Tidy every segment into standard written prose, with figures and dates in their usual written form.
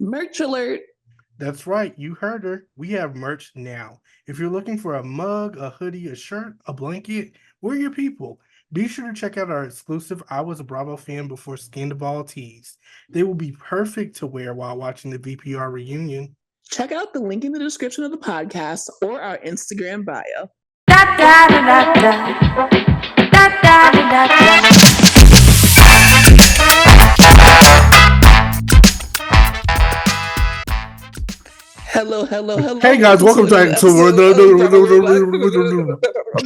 Merch alert. That's right, you heard her. We have merch now. If you're looking for a mug, a hoodie, a shirt, a blanket, we're your people. Be sure to check out our exclusive I Was a Bravo Fan Before Scandal tees. They will be perfect to wear while watching the VPR reunion. Check out the link in the description of the podcast or our Instagram bio. Da da da da da da da da. Hello. Hey guys, welcome back to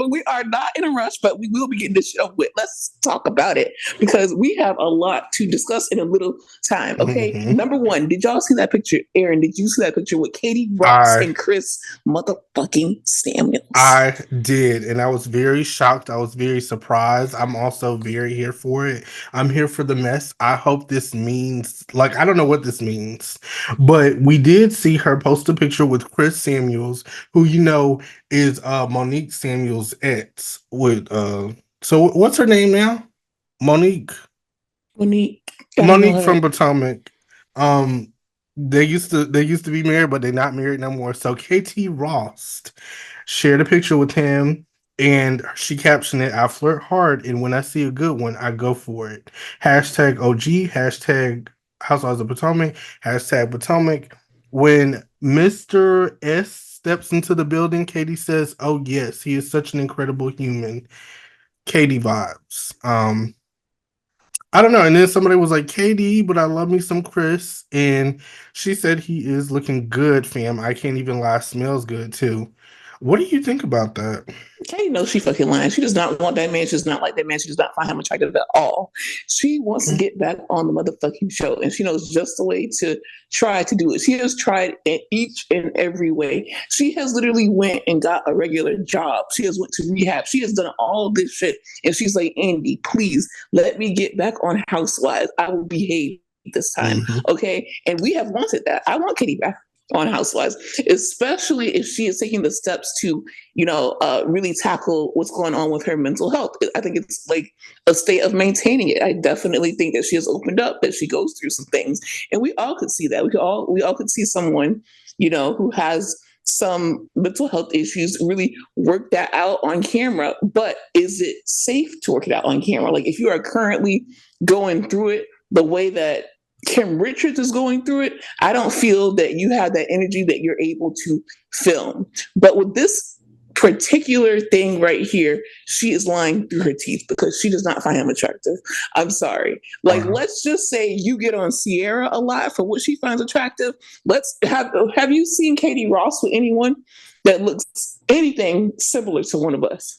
We are not in a rush, but we will be getting this show with. Let's talk about it because we have a lot to discuss in a little time. Okay, Number one, did y'all see that picture? Aaron, did you see that picture with Katie Rost and Chris motherfucking Samuels? I did, and I was very shocked. I was very surprised. I'm also very here for it. I'm here for the mess. I hope this means, like, I don't know what this means, but we did see her post a picture with Chris Samuels, who is Monique Samuels' ex. With so what's her name now? Monique from Potomac. They used to be married, but they're not married no more. So KT Rost shared a picture with him, and she captioned it, "I flirt hard, and when I see a good one, I go for it." Hashtag OG, hashtag Housewives of Potomac, hashtag Potomac. When Mr. S steps into the building, Katie says, "Oh yes, he is such an incredible human." Katie vibes. I don't know. And then somebody was like, "KD, but I love me some Chris." And she said he is looking good, fam. I can't even lie, smells good too. What do you think about that? Katie knows she fucking lying. She does not want that man. She does not like that man. She does not find him attractive at all. She wants to get back on the motherfucking show, and she knows just the way to try to do it. She has tried in each and every way. She has literally went and got a regular job. She has went to rehab. She has done all this shit, and she's like, "Andy, please let me get back on Housewives. I will behave this time." Okay, and we have wanted that. I want Katie back on Housewives, especially if she is taking the steps to, really tackle what's going on with her mental health. I think it's like a state of maintaining it. I definitely think that she has opened up, that she goes through some things, and we all could see that. We all could see someone, who has some mental health issues really work that out on camera. But is it safe to work it out on camera? Like if you are currently going through it the way that Kim Richards is going through it, I don't feel that you have that energy that you're able to film. But with this particular thing right here, she is lying through her teeth because she does not find him attractive. I'm sorry. Like, let's just say you get on Sierra a lot for what she finds attractive. Have you seen Katie Ross with anyone that looks anything similar to one of us?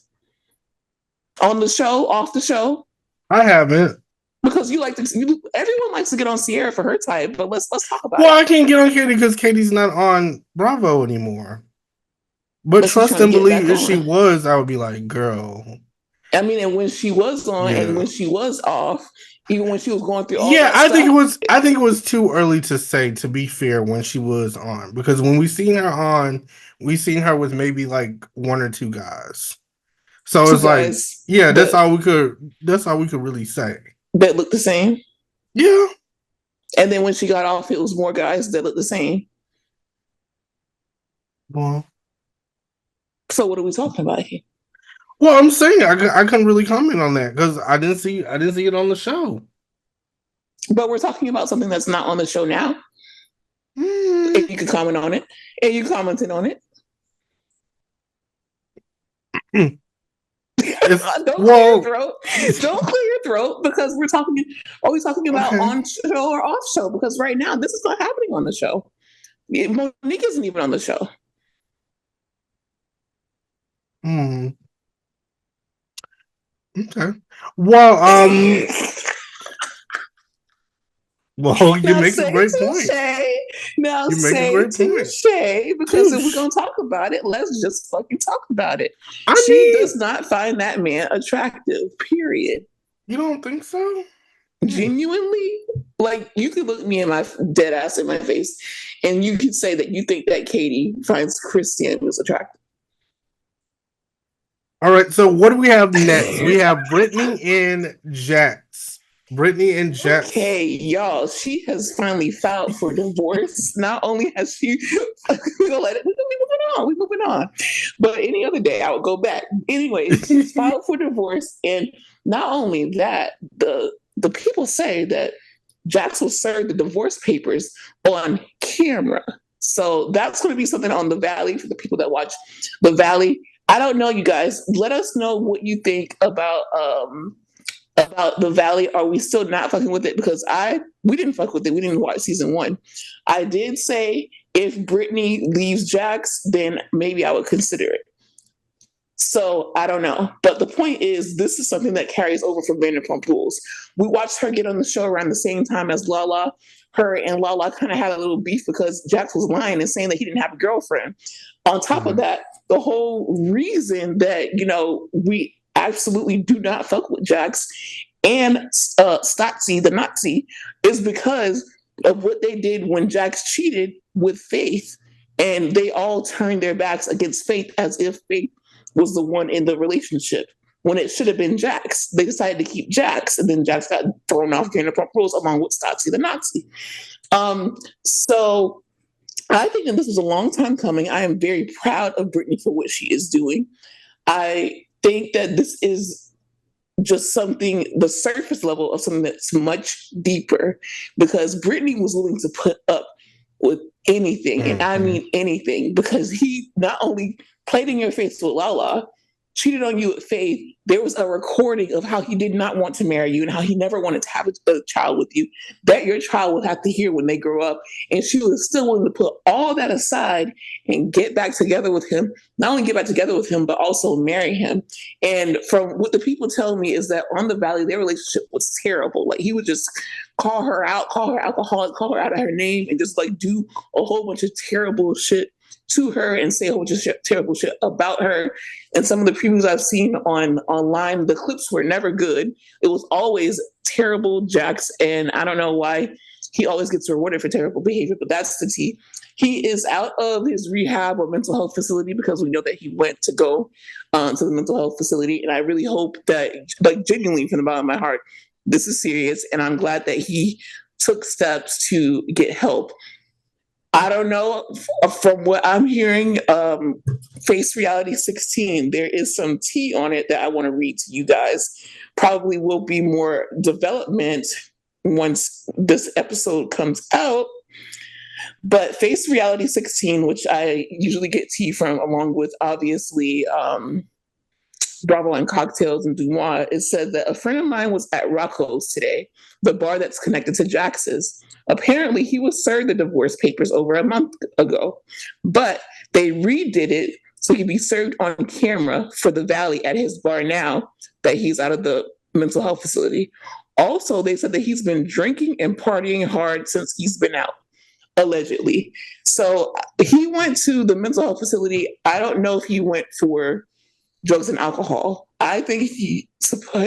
On the show, off the show? I haven't. Because everyone likes to get on Sierra for her type, but let's talk about it. Well, I can't get on Katie because Katie's not on Bravo anymore. But trust and believe, if she was, I would be like, girl. I mean, and when she was on and when she was off, even when she was going through all I think it was too early to say, to be fair, when she was on. Because when we seen her on, we seen her with maybe like one or two guys. So it's like, that's all we could really say. That looked the same? Yeah. And then when she got off, it was more guys that looked the same. Well. So what are we talking about here? Well, I'm saying I couldn't really comment on that because I didn't see it on the show. But we're talking about something that's not on the show now. If you could comment on it. And you commented on it. Don't clear your throat. Don't clear your throat because we're talking. Are we talking about on show or off show? Because right now this is not happening on the show. Monique isn't even on the show. Okay. Well, well, you make a great point. Now say touche, because if we're gonna talk about it, let's just fucking talk about it. She does not find that man attractive. Period. You don't think so? Genuinely, like you could look me in my dead ass in my face, and you could say that you think that Katie finds Chris Samuels attractive. All right. So what do we have next? We have Brittany and Jax. Brittany and Jets. Okay, y'all, she has finally filed for divorce. Not only has she, we're gonna let it, we're moving on. But any other day, I would go back. Anyway, she's filed for divorce, and not only that, the people say that Jax will serve the divorce papers on camera. So that's going to be something on the Valley for the people that watch the Valley. I don't know, you guys. Let us know what you think about the Valley. Are we still not fucking with it? Because we didn't fuck with it. We didn't watch season 1. I did say if Brittany leaves Jax, then maybe I would consider it. So I don't know. But the point is, this is something that carries over from Vanderpump Rules. We watched her get on the show around the same time as Lala. Her and Lala kind of had a little beef because Jax was lying and saying that he didn't have a girlfriend. On top of that, the whole reason that, we absolutely do not fuck with Jax and Stotzi, the Nazi, is because of what they did when Jax cheated with Faith. And they all turned their backs against Faith as if Faith was the one in the relationship when it should have been Jax. They decided to keep Jax, and then Jax got thrown off Vanderpump Rules along with Stotzi the Nazi. So I think that this was a long time coming. I am very proud of Brittany for what she is doing. I think that this is just something, the surface level of something that's much deeper, because Brittany was willing to put up with anything, and I mean anything, because he not only played in your face with Lala, cheated on you with Faith. There was a recording of how he did not want to marry you and how he never wanted to have a child with you, that your child would have to hear when they grow up. And she was still willing to put all that aside and get back together with him. Not only get back together with him, but also marry him. And from what the people tell me is that on the Valley, their relationship was terrible. Like, he would just call her out, call her alcoholic, call her out of her name, and just like do a whole bunch of terrible shit to her and say a whole bunch of terrible shit about her. And some of the previews I've seen online, the clips were never good. It was always terrible Jax, and I don't know why he always gets rewarded for terrible behavior, but that's the tea. He is out of his rehab or mental health facility because we know that he went to go to the mental health facility. And I really hope that, like, genuinely from the bottom of my heart, this is serious. And I'm glad that he took steps to get help. I don't know. From what I'm hearing, Face Reality 16, there is some tea on it that I want to read to you guys. Probably will be more development once this episode comes out. But Face Reality 16, which I usually get tea from, along with obviously Bravo and Cocktails and Dumois, it said that a friend of mine was at Rocco's today, the bar that's connected to Jax's. Apparently, he was served the divorce papers over a month ago, but they redid it so he'd be served on camera for the Valley at his bar now that he's out of the mental health facility. Also, they said that he's been drinking and partying hard since he's been out, allegedly. So he went to the mental health facility. I don't know if he went for drugs and alcohol. I think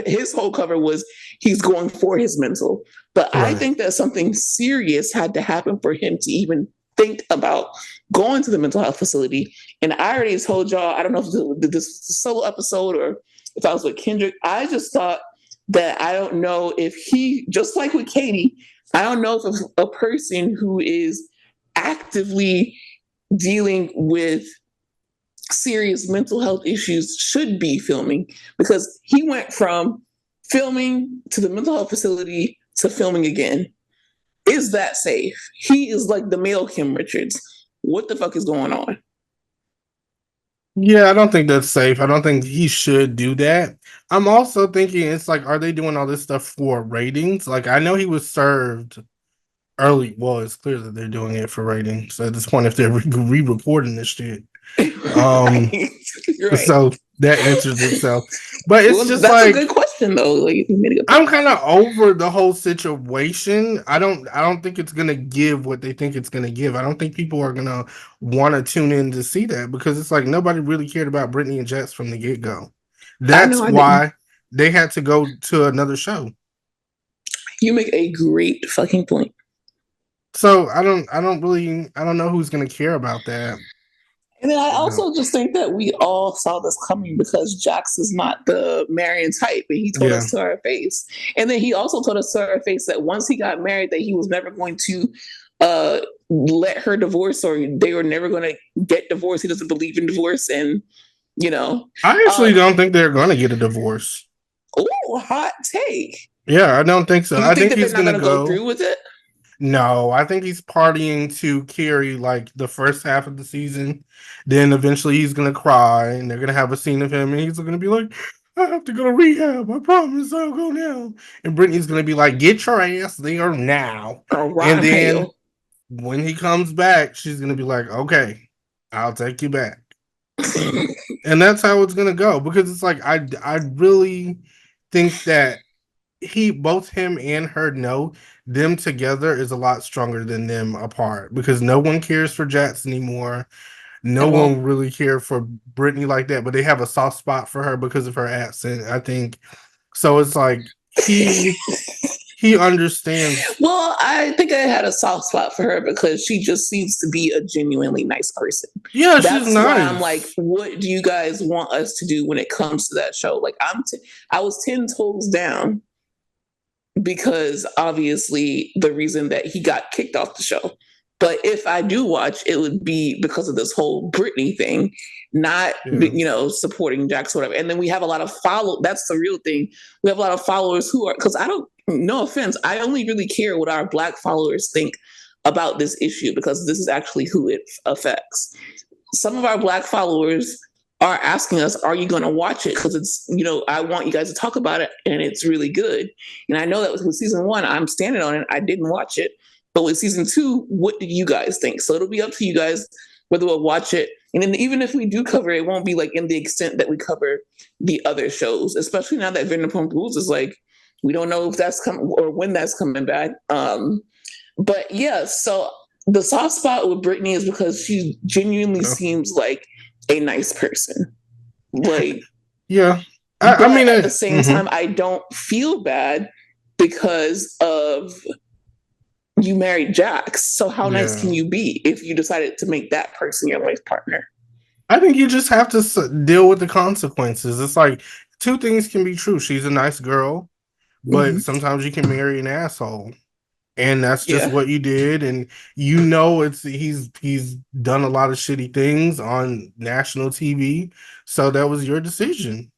his whole cover was he's going for his mental. But right. I think that something serious had to happen for him to even think about going to the mental health facility. And I already told y'all, I don't know if this was a solo episode or if I was with Kendrick. I just thought that I don't know if he, just like with Katie, I don't know if a person who is actively dealing with serious mental health issues should be filming, because he went from filming to the mental health facility to filming again. Is that safe? He is like the male Kim Richards. What the fuck is going on? Yeah, I don't think that's safe. I don't think he should do that. I'm also thinking it's like, are they doing all this stuff for ratings? Like, I know he was served early. Well, it's clear that they're doing it for ratings. So at this point, if they're re-recording this shit, right. So that answers itself. But it's just that's like, a good question though. Like, I'm kind of over the whole situation. I don't think it's gonna give what they think it's gonna give. I don't think people are gonna want to tune in to see that, because it's like nobody really cared about Brittany and Jets from the get-go. That's why they had to go to another show. You make a great fucking point. So I don't know who's gonna care about that. And then I also just think that we all saw this coming because Jax is not the marrying type, and he told us to our face. And then he also told us to our face that once he got married, that he was never going to let her divorce, or they were never going to get divorced. He doesn't believe in divorce, and I actually don't think they're going to get a divorce. Oh, hot take. Yeah, I don't think so. I think he's going to go through with it. No, I think he's partying to carry like the first half of the season. Then eventually he's gonna cry, and they're gonna have a scene of him, and he's gonna be like, "I have to go to rehab. I promise I'll go now." And Brittany's gonna be like, "Get your ass there now." And then when he comes back, she's gonna be like, "Okay, I'll take you back." And that's how it's gonna go, because it's like I really think that both him and her know them together is a lot stronger than them apart, because no one cares for Jats anymore. No one really cared for Brittany like that, but they have a soft spot for her because of her accent, I think. So it's like he understands. Well, I think I had a soft spot for her because she just seems to be a genuinely nice person. Yeah, that's she's nice. Why I'm like, what do you guys want us to do when it comes to that show? Like, I was 10 toes down, because obviously the reason that he got kicked off the show. But if I do watch, it would be because of this whole Brittany thing, not, supporting Jax or whatever. And then we have a lot of that's the real thing. We have a lot of followers who are, because no offense, I only really care what our Black followers think about this issue, because this is actually who it affects. Some of our Black followers are asking us, are you going to watch it? Because it's, I want you guys to talk about it, and it's really good. And I know that with season 1, I'm standing on it. I didn't watch it. But with season 2, what do you guys think? So it'll be up to you guys whether we'll watch it. And then even if we do cover it, it won't be like in the extent that we cover the other shows, especially now that Vanderpump Rules is like, we don't know if that's coming or when that's coming back. But yeah, so the soft spot with Brittany is because she genuinely seems like a nice person. Like, yeah. I mean, at the same time, I don't feel bad because of you married Jax. So how nice can you be if you decided to make that person your life partner? I think you just have to deal with the consequences. It's like 2 things can be true. She's a nice girl, but sometimes you can marry an asshole. And that's just what you did. And he's done a lot of shitty things on national TV. So that was your decision.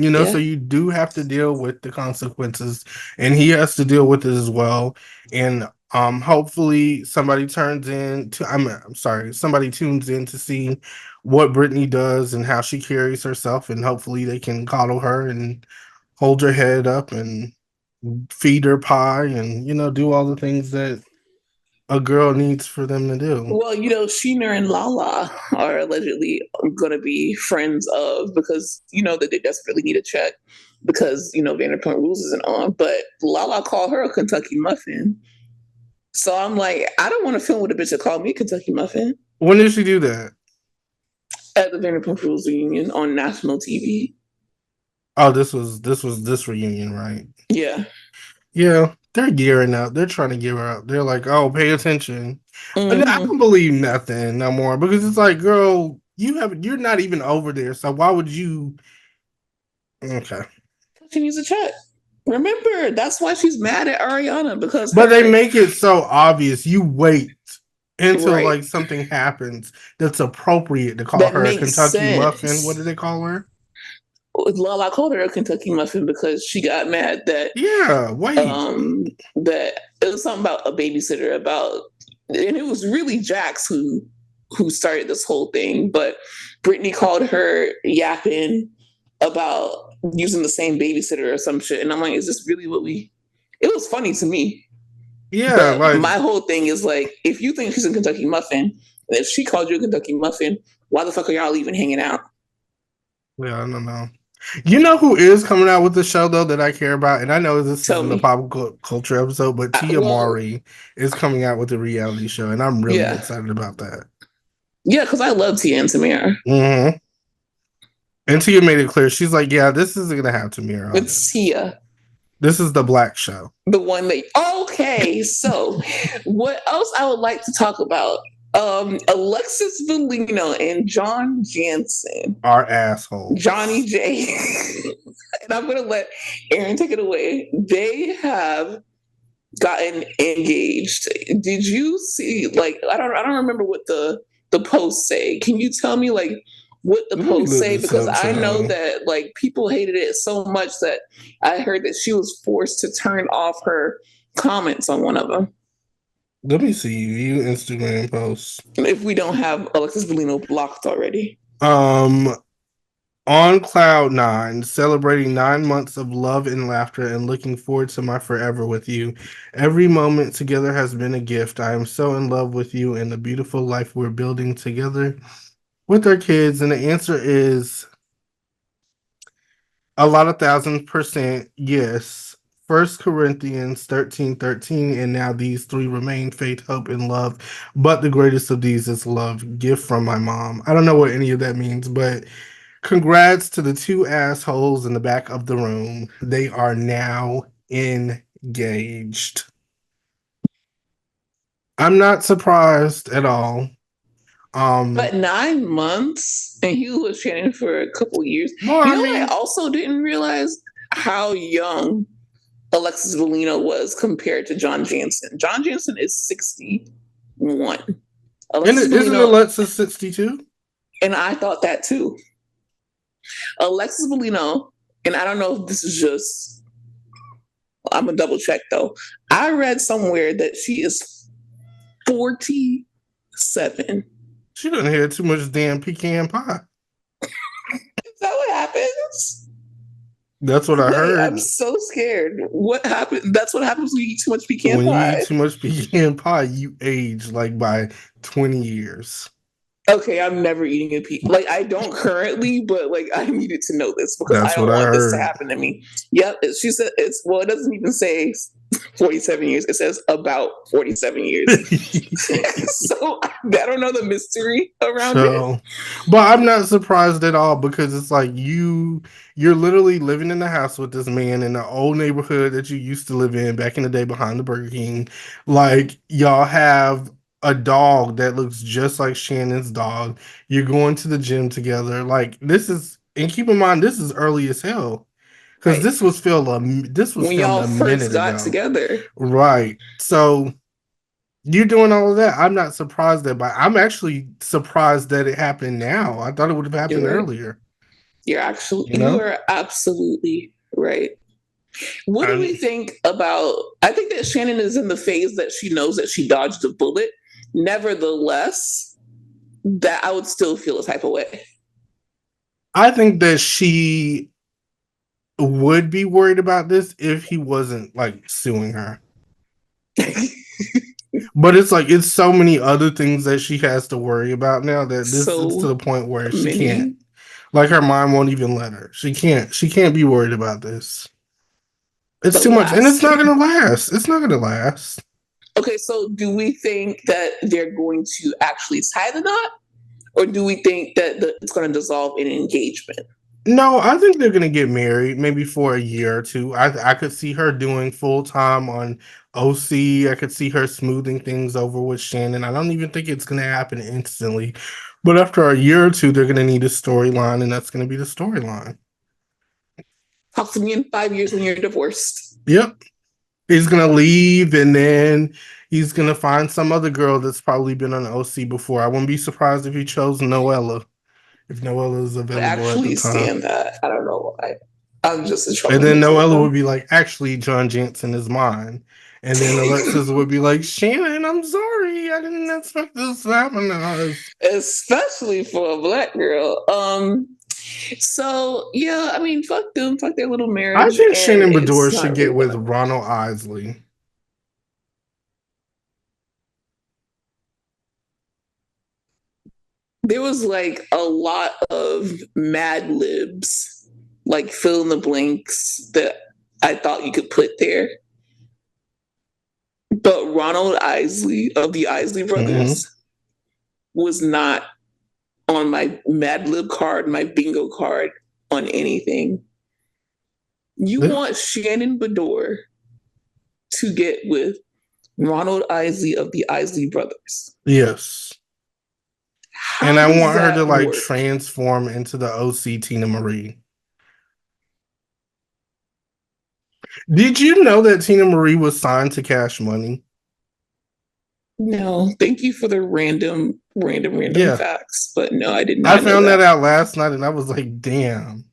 So you do have to deal with the consequences, and he has to deal with it as well. And hopefully somebody tunes in to see what Brittany does and how she carries herself, and hopefully they can coddle her and hold her head up and feed her pie and do all the things that a girl needs for them to do. Well, Sheena and Lala are allegedly going to be friends of, because that they desperately need a check because Vanderpump Rules isn't on. But Lala called her a Kentucky muffin, so I'm like, I don't want to film with a bitch that called me a Kentucky muffin. When did she do that? At the Vanderpump Rules reunion on national TV. Oh, this was this reunion, right? Yeah. Yeah, they're gearing up. They're trying to gear up. They're like, oh, pay attention. I don't believe nothing no more, because it's like, girl, you're not even over there. So why would you? Okay. She needs a check. Remember, that's why she's mad at Ariana, because. But they make it so obvious. You wait until like something happens that's appropriate to call her a Kentucky muffin. What did they call her? Lala called her a Kentucky muffin because she got mad that that it was something about a babysitter and it was really Jax who started this whole thing, but Brittany called her yapping about using the same babysitter or some shit, and I'm like, is this really what it was funny to me. Yeah, but my whole thing is like, if you think she's a Kentucky muffin, and if she called you a Kentucky muffin, why the fuck are y'all even hanging out? Yeah, I don't know. You know who is coming out with the show though that I care about, and I know this isn't a pop culture episode, but Tia Mowry is coming out with a reality show, and I'm really excited about that. Yeah, because I love Tia and Tamara. Mm-hmm. And Tia made it clear, she's like, "Yeah, this isn't gonna have Tamara. It's Tia. This is the Black show, the one that." Okay, so what else I would like to talk about Alexis Bellino and John Janssen, Are assholes. Johnny J. And I'm gonna let Aaron take it away. They have gotten engaged. Did you see? Like, I don't remember what the posts say. Can you tell me like what the Let me posts look say? this Because up, I know child. that like people hated it so much that I heard that she was forced to turn off her comments on one of them. Let me see. View Instagram posts. If we don't have Alexis Bellino blocked already. On cloud nine, celebrating 9 months of love and laughter and looking forward to my forever with you. Every moment together has been a gift. I am so in love with you and the beautiful life we're building together with our kids. And the answer is a lot of 1,000% yes. 1 Corinthians 13:13, and now these three remain: faith, hope, and love. But the greatest of these is love, gift from my mom. I don't know what any of that means, but congrats to the two assholes in the back of the room. They are now engaged. I'm not surprised at all. But 9 months, and he was Shannon for a couple years. Well, You know what? I also didn't realize how young Alexis Bellino was compared to John Janssen. John Janssen is 61. Alexis isn't Bellino, Alexis 62? and I thought that too. Alexis Bellino, and I don't know if this is just, I'm gonna double check though. I read somewhere that she is 47. She doesn't hear too much damn pecan pie. Is that what happens? That's what I heard. I'm so scared. What happened? That's what happens when you eat too much pecan When pie. you eat too much pecan pie, you age like by 20 years. Okay, I'm never eating a pecan. Like, I don't currently, but like I needed to know this because That's I don't what I want this to heard. happen to me. Yep, she said it's, well, it doesn't even say 47 years. It says about 47 years. So I don't know the mystery around it. But I'm not surprised at all because it's like you're literally living in the house with this man in the old neighborhood that you used to live in back in the day behind the Burger King. Like y'all have a dog that looks just like Shannon's dog. You're going to the gym together. Like this is, and keep in mind this is early as hell because Right. this was filmed. This was When filmed y'all a first minute got ago. together. Right. So you're doing all of that. I'm not surprised that, but I'm actually surprised that it happened now. I thought it would have happened You're right. earlier. You are absolutely right. What do we think about? I think that Shannon is in the phase that she knows that she dodged a bullet. Nevertheless, that I would still feel a type of way. I think that she would be worried about this if he wasn't like suing her. But it's like it's so many other things that she has to worry about now that this is to the point where she can't. Like her mom won't even let her. She can't be worried about this. It's too much. And it's not gonna last. It's not gonna last. Okay, so do we think that they're going to actually tie the knot? Or do we think that it's going to dissolve in engagement? No, I think they're gonna get married maybe for a year or two. I could see her doing full time on OC. I could see her smoothing things over with Shannon. I don't even think it's gonna happen instantly. But after a year or two, they're gonna need a storyline, and that's gonna be the storyline. Talk to me in 5 years when you're divorced. Yep. He's gonna leave and then he's gonna find some other girl that's probably been on OC before. I wouldn't be surprised if he chose Noella. If Noella is available at the time. Stand that. I don't know why. I'm just a troublemaker. And then Noella would be like, actually, John Janssen is mine. And then Alexis would be like, Shannon, I'm sorry. I didn't expect this to happen to us. Especially for a black girl. So, yeah, I mean, fuck them. Fuck their little marriage. I think Shannon Bedore should get with Ronald Isley. There was like a lot of Mad Libs, like fill in the blanks that I thought you could put there. But Ronald Isley of the Isley Brothers was not on my Mad Lib card, my bingo card, on anything. You want Shannon Bedore to get with Ronald Isley of the Isley Brothers. Yes. And I does want her to that like work? transform into the OC Tina Marie. Did you know that Tina Marie was signed to Cash Money? No, thank you for the random Yeah. facts, but no, I did I not know found that that. out last night and I was like, damn.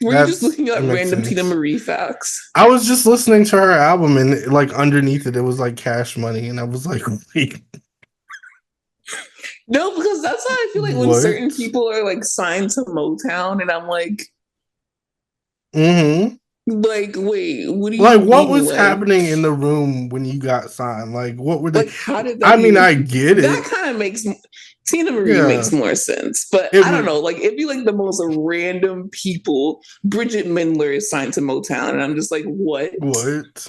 Were you just That looking up makes random Tina sense. Marie facts? I was just listening to her album and like underneath it was like Cash Money and I was like, wait, No, because that's how I feel like when what? certain people are like signed to Motown, and I'm Mm-hmm. like, wait, what do Like, you what mean? was happening in the room when you got signed? Like, what were they? Like, how did I that mean, even? I get That it. kind of makes Tina Marie Yeah. makes more sense, but It I don't would, know. Like, it'd be like the most random people. Bridget Mendler is signed to Motown, and I'm just like, what? what?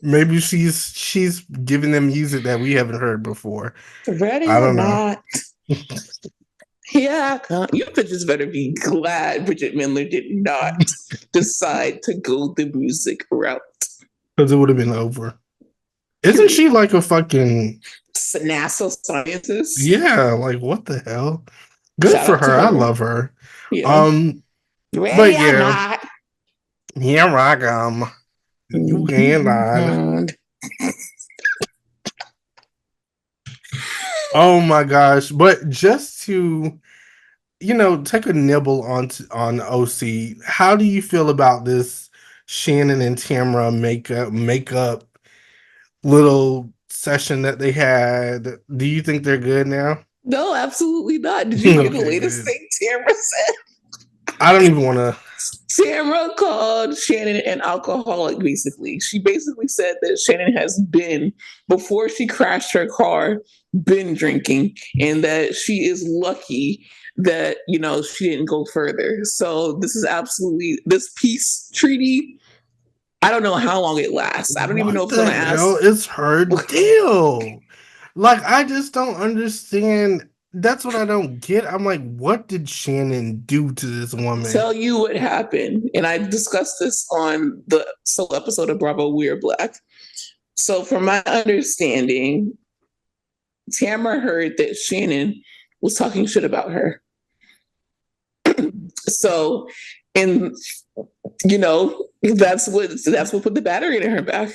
Maybe she's giving them music that we haven't heard before. Ready I or don't know. not? Yeah, you bitches better be glad Bridget Mendler did not decide to go the music route. Because it would have been over. Isn't she like a fucking NASA scientist? yeah, like what the hell? Good Shout for out to her. I her. love her. Yeah. But Ready or yeah, not? here I come. You can't lie. Oh my gosh. But just to, take a nibble on OC, how do you feel about this Shannon and Tamra makeup little session that they had? Do you think they're good now? No, absolutely not. Did you hear the Okay, latest good. thing Tamra said? I don't even want to. Tamra called Shannon an alcoholic, basically. She basically said that Shannon has been, before she crashed her car, been drinking, and that she is lucky that, she didn't go further. So this is absolutely, this peace treaty, I don't know how long it lasts. I don't even know What if it's going the to ask. hell is her deal? Like, I just don't understand. That's what I don't get. I'm like, what did Shannon do to this woman? Tell you what happened. And I discussed this on the solo episode of Bravo We're Black. So, from my understanding, Tamara heard that Shannon was talking shit about her. So, and that's what put the battery in her back.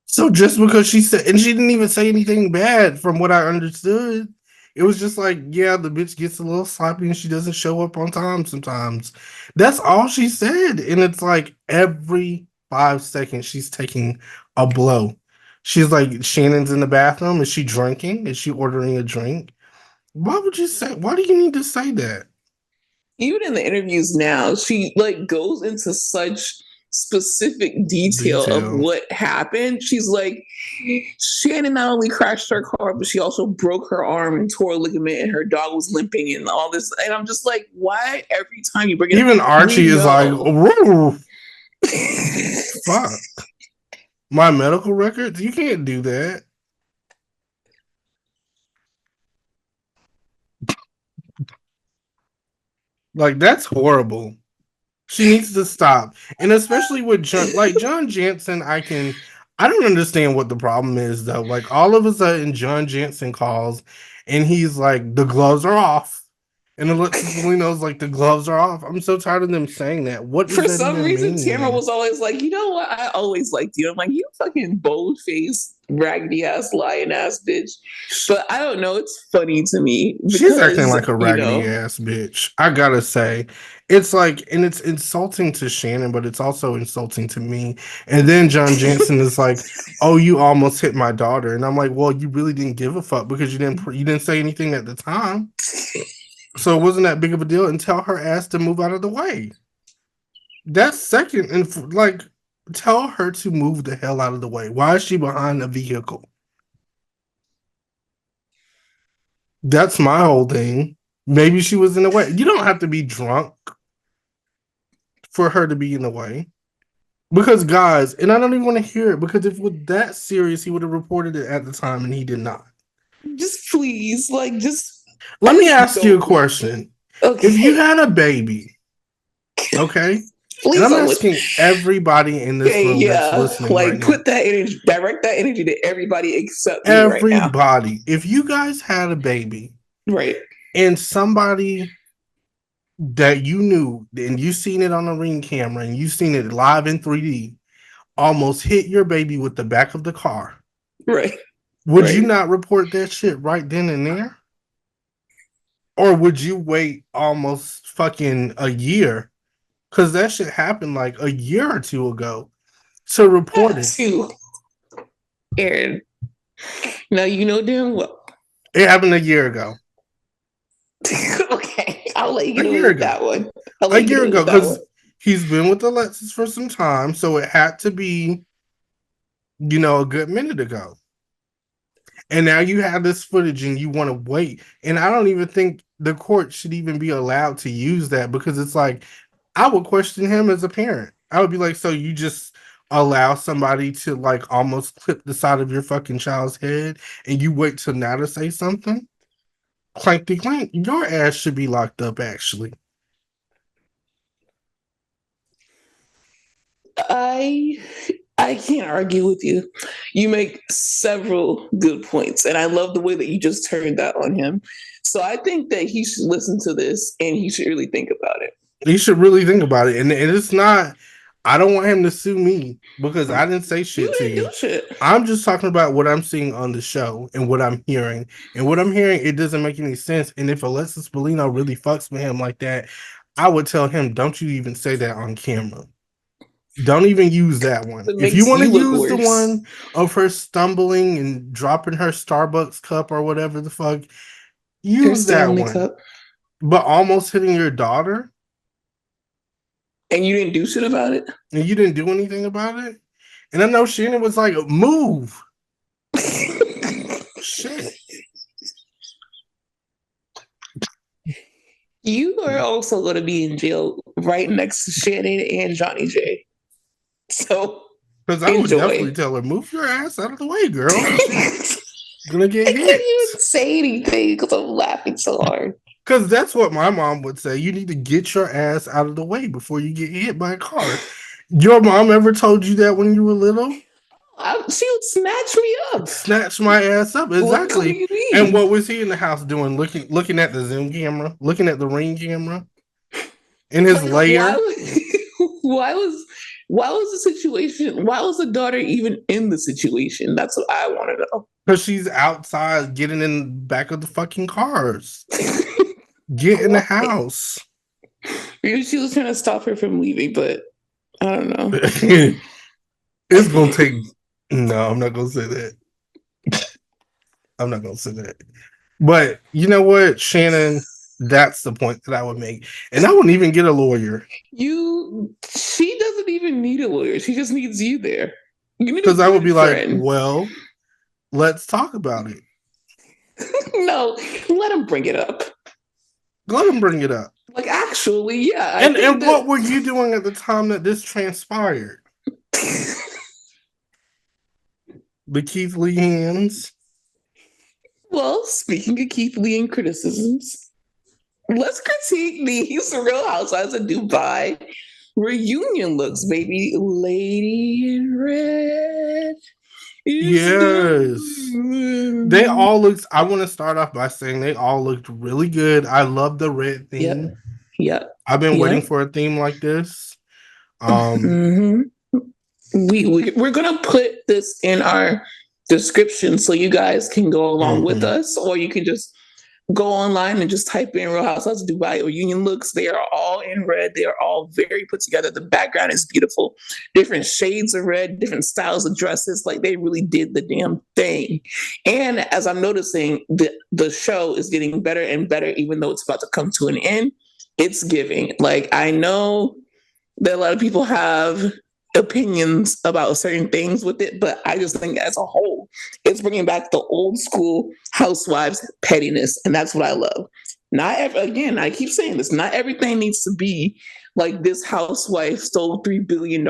So just because she said, and she didn't even say anything bad from what I understood. It was just like, yeah, the bitch gets a little sloppy and she doesn't show up on time sometimes. That's all she said. And it's like every 5 seconds she's taking a blow. She's like, Shannon's in the bathroom. Is she drinking? Is she ordering a drink? Why would you say, why do you need to say that? Even in the interviews now, she like goes into such specific detail of what happened. She's like, Shannon not only crashed her car, but she also broke her arm and tore a ligament, and her dog was limping and all this. And I'm just like, why every time you bring it Even up, Archie is like, fuck. My medical records? You can't do that. Like, that's horrible. She needs to stop. And especially with John Janssen, I don't understand what the problem is though. Like all of a sudden John Janssen calls and he's like, the gloves are off. And Alexis Bellino's like, the gloves are off. I'm so tired of them saying that. What does For that some even reason, mean? Tamra was always like, you know what? I always liked you. I'm like, you fucking bold faced, raggedy ass, lying ass bitch. But I don't know. It's funny to me. Because, she's acting like a raggedy ass bitch. I gotta say. It's like, and it's insulting to Shannon, but it's also insulting to me. And then John Janssen is like, oh, you almost hit my daughter. And I'm like, well, you really didn't give a fuck because you didn't say anything at the time. So it wasn't that big of a deal, and tell her ass to move out of the way. That's second. And like, tell her to move the hell out of the way. Why is she behind a vehicle? That's my whole thing. Maybe she was in the way. You don't have to be drunk for her to be in the way. Because guys, and I don't even want to hear it, because if it was that serious, he would have reported it at the time, and he did not. Just please, Let me ask you a question. Okay. If you had a baby, okay, And Please I'm don't listen. asking everybody in this Okay, room that's yeah, listening right like now. put that energy, direct that energy to everybody except me right now. Everybody, if you guys had a baby, Right, and somebody that you knew and you seen it on a ring camera and you seen it live in 3D almost hit your baby with the back of the car, right, would you right. not report that shit right then and there? Or would you wait almost fucking a year? Because that shit happened like a year or two ago to report That it. too, Aaron. Now you know damn well. It happened a year ago. Okay, I'll let you A get away year with ago. that one. I'll A let you get year away ago, with that one. because he's been with Alexis for some time, so it had to be, a good minute ago. And now you have this footage and you want to wait. And I don't even think the court should even be allowed to use that, because it's like, I would question him as a parent. I would be like, so you just allow somebody to like almost clip the side of your fucking child's head and you wait till now to say something? Clanky clank, your ass should be locked up, actually. I I can't argue with you. You make several good points, and I love the way that you just turned that on him. So I think that he should listen to this and he should really think about it. He should really think about it. And it's not, I don't want him to sue me because I didn't say You shit to didn't do you. shit. I'm just talking about what I'm seeing on the show and what I'm hearing. And what I'm hearing, it doesn't make any sense. And if Alexis Bellino really fucks with him like that, I would tell him, don't you even say that on camera. Don't even use that one. It If you makes want to you look use the worse. one of her stumbling and dropping her Starbucks cup or whatever the fuck, Your use that Stanley one. Cup. But almost hitting your daughter And you didn't do shit about it? and you didn't do anything about it. And I know Shannon was like, move. Shit. You are also going to be in jail right next to Shannon and Johnny J. So Because I would enjoy. definitely tell her, move your ass out of the way, girl. Gonna get I hit. can't even say anything because I'm laughing so hard. Because that's what my mom would say. You need to get your ass out of the way before you get hit by a car. Your mom ever told you that when you were little? She would snatch me up. Snatch my ass up. What do Exactly. you mean? And what was he in the house doing? Looking at the Zoom camera, looking at the ring camera in his lair. Why was the situation? Why was the daughter even in the situation? That's what I want to know. Because she's outside getting in the back of the fucking cars. Get in the house. Maybe she was trying to stop her from leaving, but I don't know. It's gonna take. No, I'm not gonna say that. I'm not gonna say that. But you know what, Shannon? That's the point that I would make, and I wouldn't even get a lawyer. She doesn't even need a lawyer. She just needs you there. You need Because I would be friend. like, well, let's talk about it. No, let him bring it up. Let him bring it up. Like, actually, yeah. And what were you doing at the time that this transpired? The Keith Lee hands. Well, speaking of Keith Lee and criticisms, let's critique the Surreal Housewives of Dubai reunion looks, baby. Lady in red. Yes. They all looked, I want to start off by saying they all looked really good. I love the red theme. Yep. I've been waiting for a theme like this. We're gonna put this in our description so you guys can go along with us, or you can just go online and just type in Real Housewives of Dubai or Union looks. They are all in red. They are all very put together. The background is beautiful. Different shades of red, different styles of dresses. Like, they really did the damn thing. And as I'm noticing, the show is getting better and better, even though it's about to come to an end. It's giving. Like, I know that a lot of people have opinions about certain things with it, but I just think as a whole, it's bringing back the old school housewives pettiness, and that's what I love. Again, I keep saying this, not everything needs to be like this housewife stole $3 billion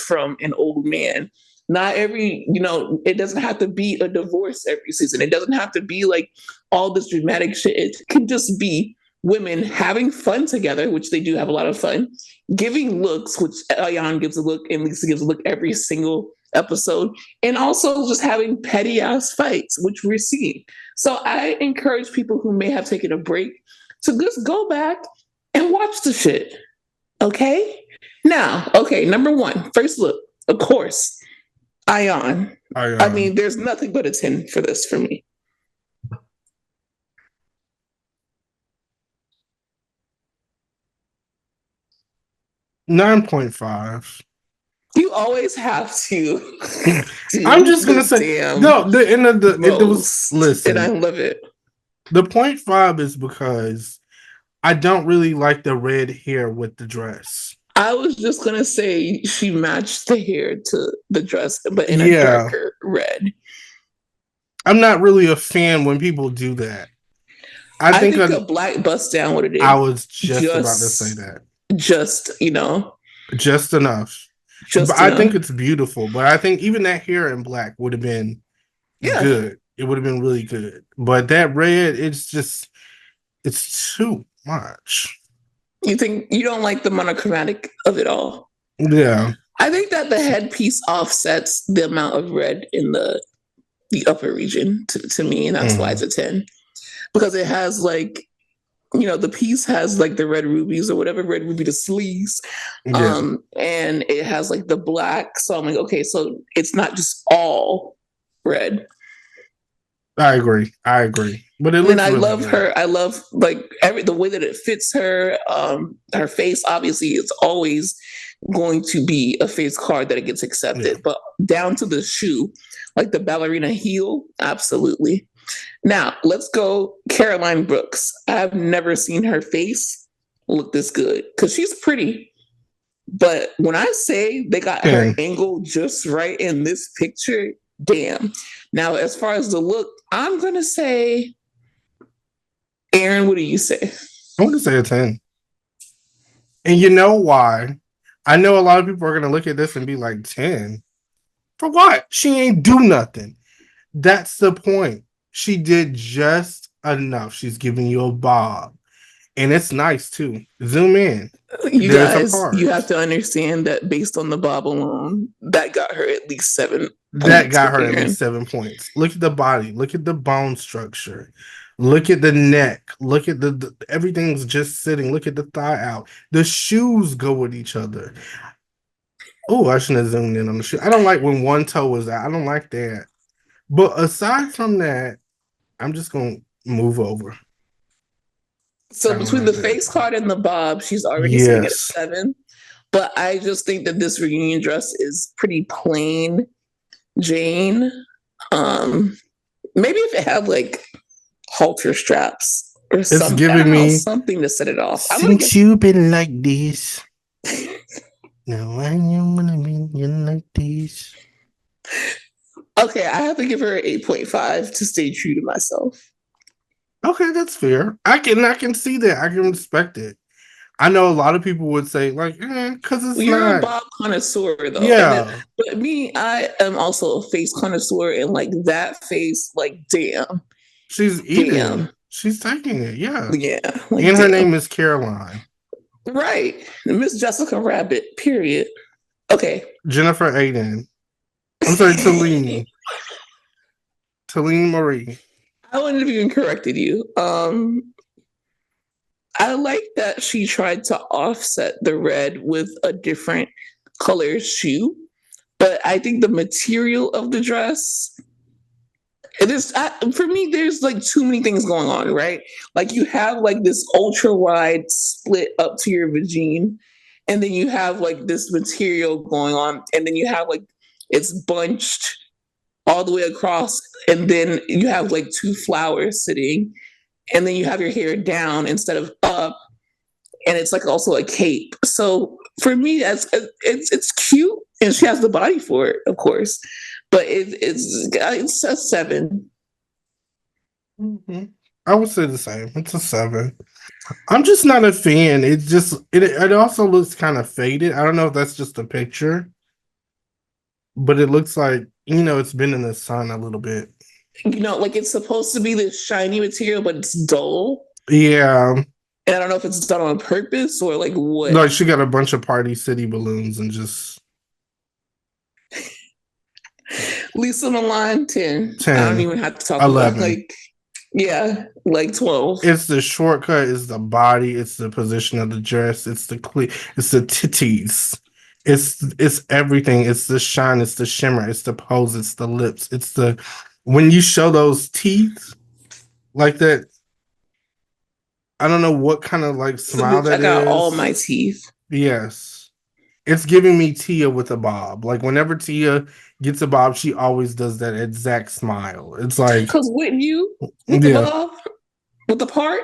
from an old man. Not every, it doesn't have to be a divorce every season. It doesn't have to be like all this dramatic shit. It can just be women having fun together, which they do have a lot of fun, giving looks, which Ayan gives a look and Lesa gives a look every single episode, and also just having petty ass fights, which we're seeing. So I encourage people who may have taken a break to just go back and watch the shit. Okay? Now, okay, number one, first look, of course, Ayan. I mean, there's nothing but a 10 for this for me. $9.5. You always have to. I'm just gonna say no. The end of it was listen, and I love it. The 0.5 is because I don't really like the red hair with the dress. I was just gonna say she matched the hair to the dress, but in a darker red. I'm not really a fan when people do that. I think a black bust down would have did. I was just about to say that. Just enough. I think it's beautiful, but I think even that hair in black would have been good. It would have been really good. But that red, it's too much. You think you don't like the monochromatic of it all? Yeah. I think that the headpiece offsets the amount of red in the upper region to me, and that's why it's a 10. Because it has the piece has like the red rubies or whatever, red ruby the sleeves. And it has like the black. So I'm like, okay, so it's not just all red. I agree. But it looks and I really love good. her. I love the way that it fits her. Her face obviously is always going to be a face card that it gets accepted, but down to the shoe, like the ballerina heel, absolutely. Now let's go Caroline Brooks. I've never seen her face look this good because she's pretty. But when I say they got her angle just right in this picture, damn. Now, as far as the look, I'm going to say, Aaron, what do you say? I'm going to say a 10. And you know why? I know a lot of people are going to look at this and be like, 10? For what? She ain't do nothing. That's the point. She did just enough. She's giving you a bob. And it's nice, too. Zoom in. You guys, you have to understand that based on the bob alone, that got her at least 7 That got her at least 7 points. Look at the body. Look at the bone structure. Look at the neck. Look at the everything's just sitting. Look at the thigh out. The shoes go with each other. Oh, I shouldn't have zoomed in on the shoe. I don't like when one toe is out. I don't like that. But aside from that, I'm just going to move over. So between the face card and the bob, she's already sitting at a 7. But I just think that this reunion dress is pretty plain Jane. Maybe if it had like halter straps or something. It's giving me something to set it off. Since you've been like this, now I am gonna be like this. Okay, I have to give her an 8.5 to stay true to myself. Okay, that's fair. I can see that. I can respect it. I know a lot of people would say, like, because it's You're a Bob connoisseur, though. Yeah. But me, I am also a face connoisseur, and like that face, like, damn. She's eating. Damn. She's taking it, yeah. Yeah. Like, and her name is Caroline. Right. Miss Jessica Rabbit, period. Okay. Jennifer Aiden. I'm sorry, Talini. Talini Marie. I wouldn't have even corrected you. I like that she tried to offset the red with a different color shoe, but I think the material of the dress, for me, there's like too many things going on, right? Like you have like this ultra wide split up to your vagine, and then you have like this material going on, and then you have like it's bunched all the way across, and then you have like 2 flowers sitting, and then you have your hair down instead of up, and it's like also a cape. So for me, it's cute, and she has the body for it, of course, but it's a 7. Mm-hmm. I would say the same. It's a 7. I'm just not a fan. It also looks kind of faded. I don't know if that's just a picture, but it looks like, it's been in the sun a little bit. Like it's supposed to be this shiny material, but it's dull. Yeah. And I don't know if it's done on purpose or like what. Like she got a bunch of Party City balloons and just Lesa Milan 10. 10. I don't even have to talk 11. about like 12. It's the shortcut, it's the body, it's the position of the dress, it's the titties. It's everything. It's the shine, it's the shimmer, it's the pose, it's the lips, it's the when you show those teeth like that. I don't know what kind of like smile that is. I got all my teeth. Yes. It's giving me Tia with a bob. Like whenever Tia gets a bob, she always does that exact smile. It's like because wouldn't you with the bob with the part?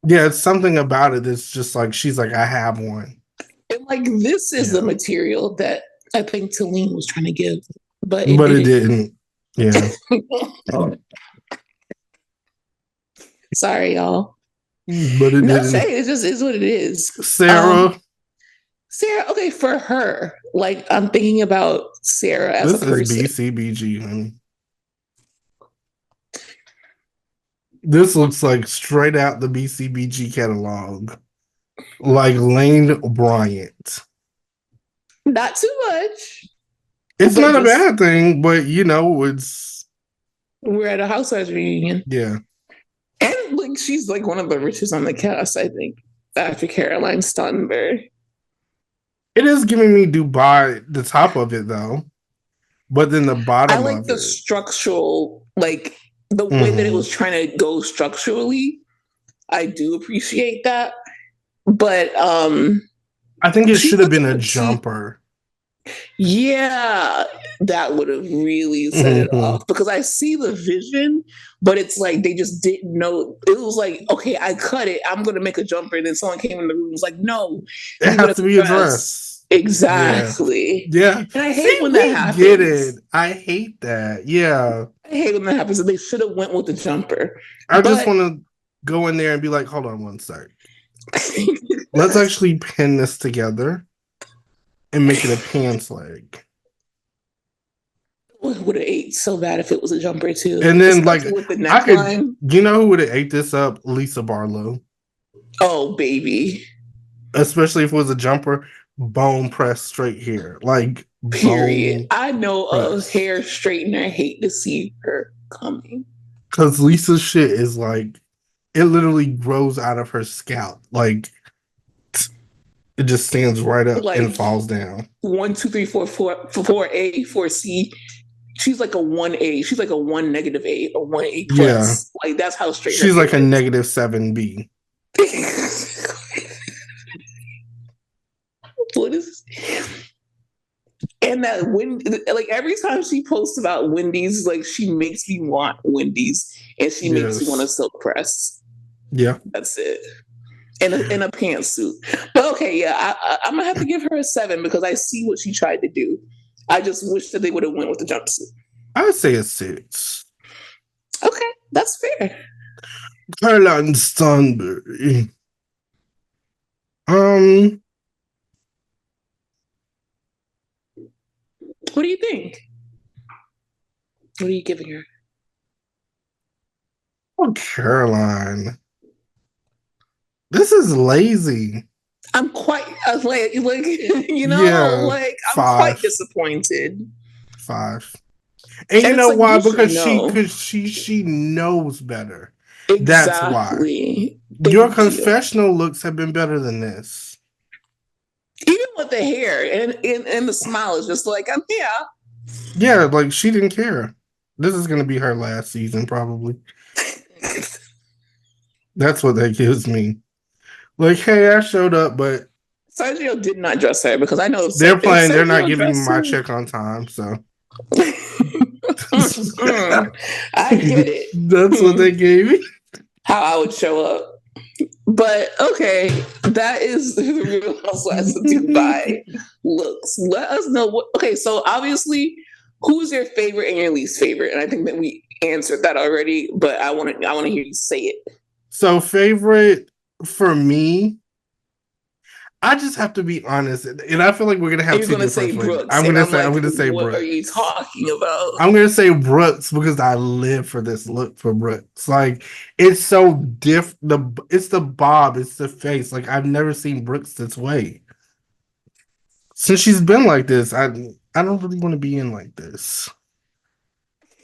Yeah, it's something about it that's just like she's like, I have one. And like this is the material that I think Talene was trying to give, but it didn't. Yeah. Sorry, y'all. But it didn't. It just is what it is. Sarah, okay, for her, like I'm thinking about Sarah as a person. This is BCBG, honey. This looks like straight out the BCBG catalog. Like Lane Bryant. Not too much. It's not a bad thing, but you know, it's we're at a Housewives reunion. Yeah. And like she's like one of the richest on the cast, I think, after Caroline Stanbury. It is giving me Dubai, the top of it though. But then the bottom, I like the structural, like the way that it was trying to go structurally. I do appreciate that. But I think it should have been a jumper. Yeah, that would have really set it off because I see the vision, but it's like they just didn't know. It was like, okay, I cut it. I'm going to make a jumper. And then someone came in the room and was like, no, it has to be a dress. Exactly. Yeah. And I hate when that happens. Get it. I hate that. Yeah. I hate when that happens. And they should have went with the jumper. I just want to go in there and be like, hold on one sec. Let's actually pin this together and make it a pants leg. Would have ate so bad if it was a jumper too. And then like with the neckline. You know who would have ate this up? Lisa Barlow. Oh baby. Especially if it was a jumper, bone pressed straight here. Like period. I know a hair straightener. I hate to see her coming. Because Lisa's shit is like it literally grows out of her scalp. Like it just stands right up like, and falls down. 1, 2, 3, 4, 4A, 4C. She's like a 1A. She's like a 1 -A or 1A plus. Yeah. Like that's how straight she's like a -7B. What is this? And that like every time she posts about Wendy's, like she makes me want Wendy's and she makes me want a silk press. Yeah. That's it. In a pantsuit. But okay, yeah, I'm gonna have to give her a 7 because I see what she tried to do. I just wish that they would have went with the jumpsuit. I would say a 6. Okay, that's fair. Caroline Stanbury. What do you think? What are you giving her? Oh, Caroline. This is lazy. I'm quite like you know, like I'm 5. quite disappointed. 5. And you know why? Because she knows better. Exactly. That's why. Your confessional looks have been better than this. Even with the hair and the smile is just like, I'm here. Yeah, like she didn't care. This is gonna be her last season, probably. That's what that gives me. Like, hey, I showed up, but Sergio did not dress her because I know they're playing. They're not giving me my check on time, so I get it. That's what they gave me. How I would show up. But okay, that is the Real Housewives of Dubai looks. Let us know what. Okay, so obviously, who's your favorite and your least favorite? And I think that we answered that already, but I want to hear you say it. So favorite for me, I just have to be honest, and I feel like we're gonna have You're two gonna different say flavors. Brooks, and I'm gonna say what are Brooks. you talking about? I'm gonna say Brooks because I live for this look for Brooks. Like it's so it's the bob, it's the face. Like I've never seen Brooks this way. Since she's been like this, I don't really want to be in like this.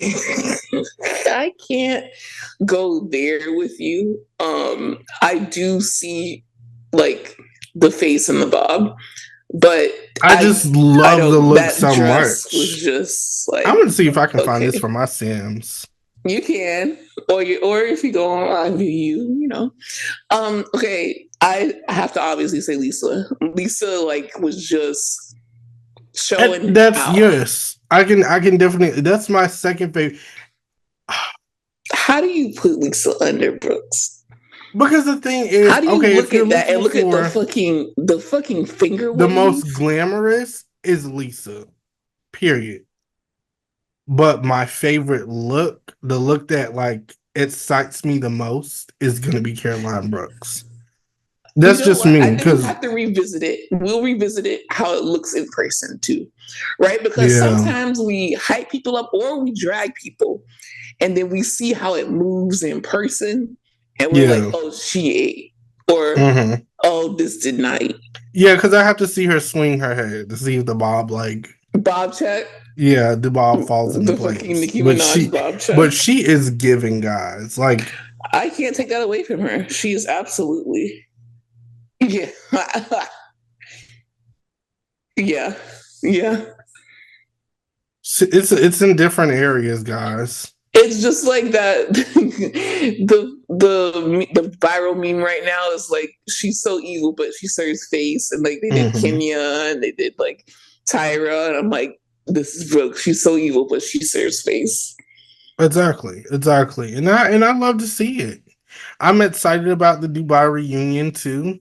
I can't go there with you. I do see like the face and the bob, but I just I love the don't. look That so dress was much. just like I'm gonna see if I can find this okay. for my Sims. You can, or if you go on iView, you know. Okay, I have to obviously say Lesa. Lesa like was just showing That's out. yes. I can definitely. That's my second favorite. How do you put Lesa under Brooks? Because the thing How is, do you okay, look if you're at that and looking look at for the fucking finger the wave? most glamorous, is Lesa. Period. But my favorite look, the look that like excites me the most, is gonna be Caroline Brooks. You That's know just what? I me, think we because have to revisit it. We'll revisit it how it looks in person too, right? Because yeah, sometimes we hype people up or we drag people, and then we see how it moves in person, and we're like, yeah, "Oh, she ate," or mm-hmm. "Oh, this did not eat." Yeah, because I have to see her swing her head to see if the bob like Bob check, yeah, the ball falls into the fucking place. Nicki Minaj Bob But check. she is giving, guys. Like I can't take that away from her. She is absolutely, yeah, yeah, yeah. it's in different areas, guys. It's just like that. The viral meme right now is like she's so evil, but she serves face, and like they did Mm-hmm. Kenya and they did like Tyra, and I'm like, this is Brooke. She's so evil, but she serves face. Exactly, and I love to see it. I'm excited about the Dubai reunion too.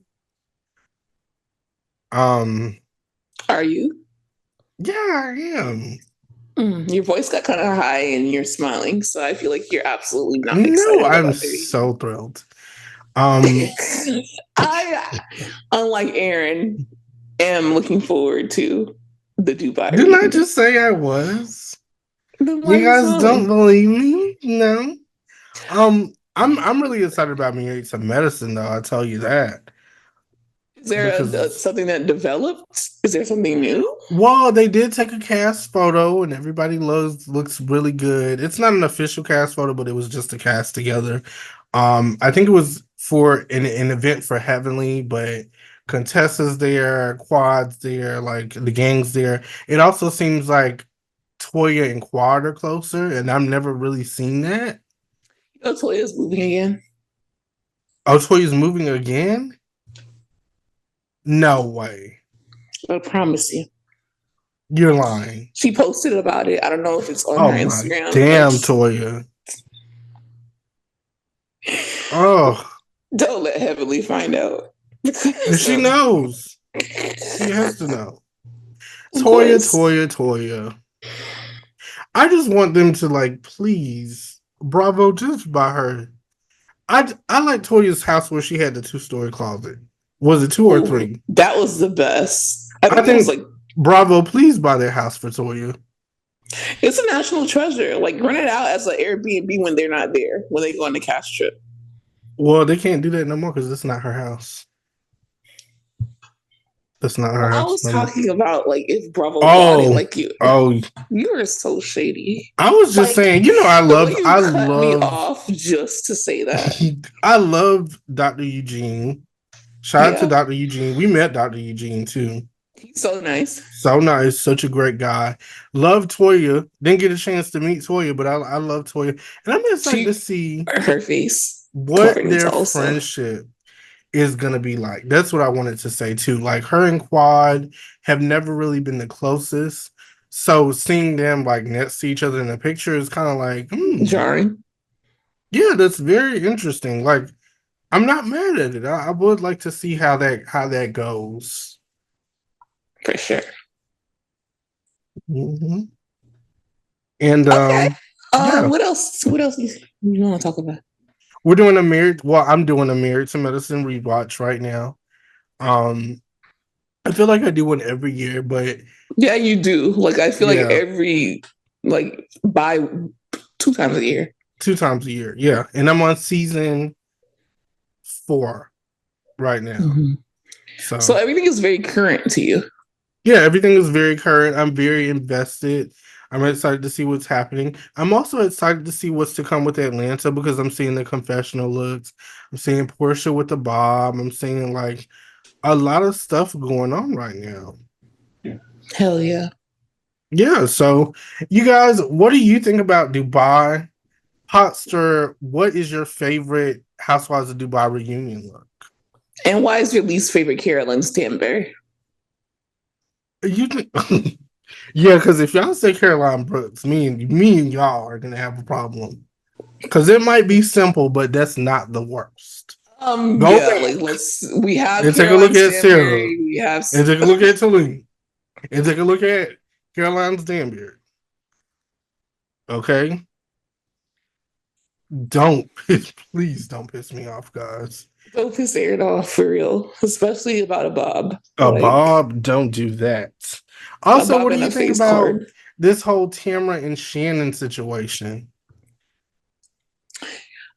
Um, Are you? yeah, I am. Your voice got kind of high, and you're smiling, so I feel like you're absolutely not No, excited I'm about the so thrilled. reunion. I, unlike Aaron, am looking forward to the Dubai Didn't I reunion. just say I was? Then why are You you guys don't smiling? believe me? No. I'm really excited about me some medicine though. I'll tell you that Is there because something that developed? Is there something new? well, they did take a cast photo and everybody looks really good. It's not an official cast photo, but it was just a cast together. I think it was for an event for Heavenly, but Contessa's there, Quad's there, like the gang's there. It also seems like Toya and Quad are closer, and I've never really seen that. Oh, Toya's moving again. Oh, Toya's moving again? No way. I promise you. You're lying. She posted about it. I don't know if it's on her Oh my Instagram, but damn, Toya. Oh, don't let Heavenly find out. she knows. She has to know. Of Toya, course. Toya, Toya. I just want them to like, please, Bravo, just buy her. I like Toya's house where she had the 2-story closet. Was it 2 or Ooh, 3? that was the best. I I think it was think like Bravo, please buy their house for Toya. it's a national treasure. Like rent it out as an Airbnb when they're not there, when they go on the cast trip. Well, they can't do that no more because it's not her house. That's not her I house was no more. talking about like if Bravo bought it, Oh, like oh. you are so shady. I was just Like saying, the way you cut me off just to say that. I love Dr. Eugene. Shout out to Yeah, Dr. Eugene. We met Dr. Eugene too. he's so nice. So nice, such a great guy. Love Toya. Didn't get a chance to meet Toya, but I love Toya. And I'm excited to see Her face what covered in their Tulsa. friendship is gonna be like. That's what I wanted to say too. Like her and Quad have never really been the closest. So seeing them like next to each other in a picture is kind of like, Jarring. yeah, that's very interesting. Like I'm not mad at it. I would like to see how that goes. For sure. Mm-hmm. And Okay. yeah, What else? What else you want to talk about? we're doing a married. Well, I'm doing a Married to Medicine rewatch right now. Um, I feel like I do one every year, but Yeah, you do. Like I feel like Yeah. by 2 times a year. 2 times a year. Yeah. And I'm on season 4 right now. Mm-hmm. So everything is very current to you. Yeah, everything is very current. I'm very invested. I'm excited to see what's happening. I'm also excited to see what's to come with Atlanta because I'm seeing the confessional looks. I'm seeing Portia with the bob. I'm seeing like a lot of stuff going on right now. Hell yeah. Yeah, so you guys, what do you think about Dubai? Hotster, what is your favorite Housewives of Dubai reunion look? And why is your least favorite Carolyn Stanbury? You think Yeah, because if y'all say Caroline Brooks, me and y'all are gonna have a problem. Because it might be simple, but that's not the worst. Go yeah, back like we have and take a Caroline look at Sarah. Stanbury, we have And take a look at Talene. And take a look at Caroline Stanbury. Okay? Please don't piss me off, guys. Don't piss Aaron off for real, especially about a bob. Bob, don't do that. Also, what do you think about this whole Tamra and Shannon situation?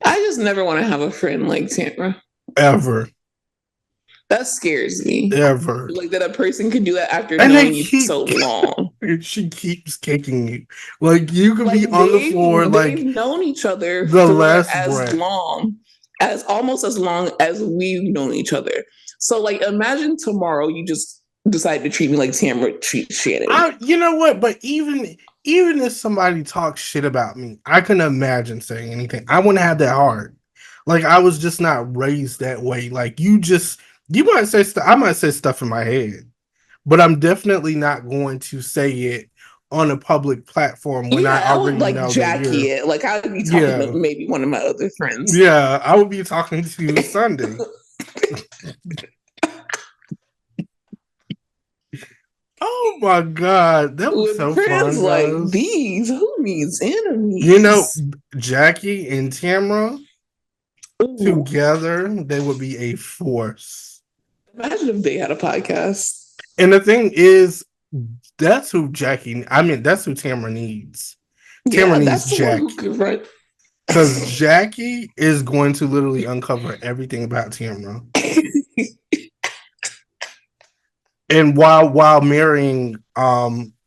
I just never want to have a friend like Tamra. Ever. That scares me. Ever. Like that a person can do that after knowing you so long. She keeps kicking you. Like you could be on the floor. Like they've known each other the for last almost as long as we've known each other. So like imagine tomorrow you just decide to treat me like Tamra treats Shannon. You know what? But even if somebody talks shit about me, I can imagine saying anything. I wouldn't have that heart. Like I was just not raised that way. Like you might say stuff. I might say stuff in my head, but I'm definitely not going to say it on a public platform when I already would know Jackie it. Like I would be talking to maybe one of my other friends. Yeah, I would be talking to Sunday. Oh my God, that was so fun. Like these, who needs enemies? You know, Jackie and Tamra together, they would be a force. Imagine if they had a podcast. And the thing is, that's who Tamra needs. Tamra needs Jackie. Because Jackie is going to literally uncover everything about Tamra. And while marrying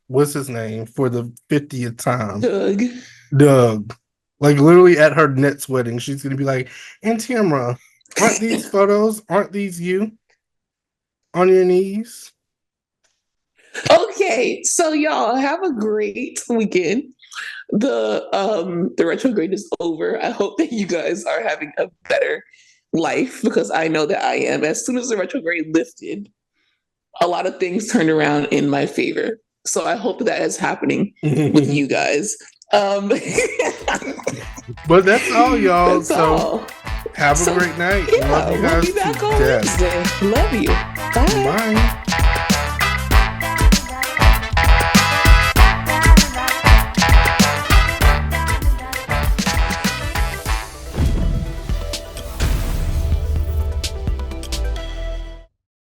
what's his name for the 50th time? Doug. Like literally at her next wedding, she's gonna be like, and Tamra, aren't these photos? Aren't these you on your knees? Okay, so y'all have a great weekend. The retrograde is over. I hope that you guys are having a better life because I know that I am. As soon as the retrograde lifted, a lot of things turned around in my favor. So I hope that is happening with you guys. But that's all, y'all. All. Have a great night. Yeah, love you guys. We'll be back on Wednesday. Love you. Bye. Bye.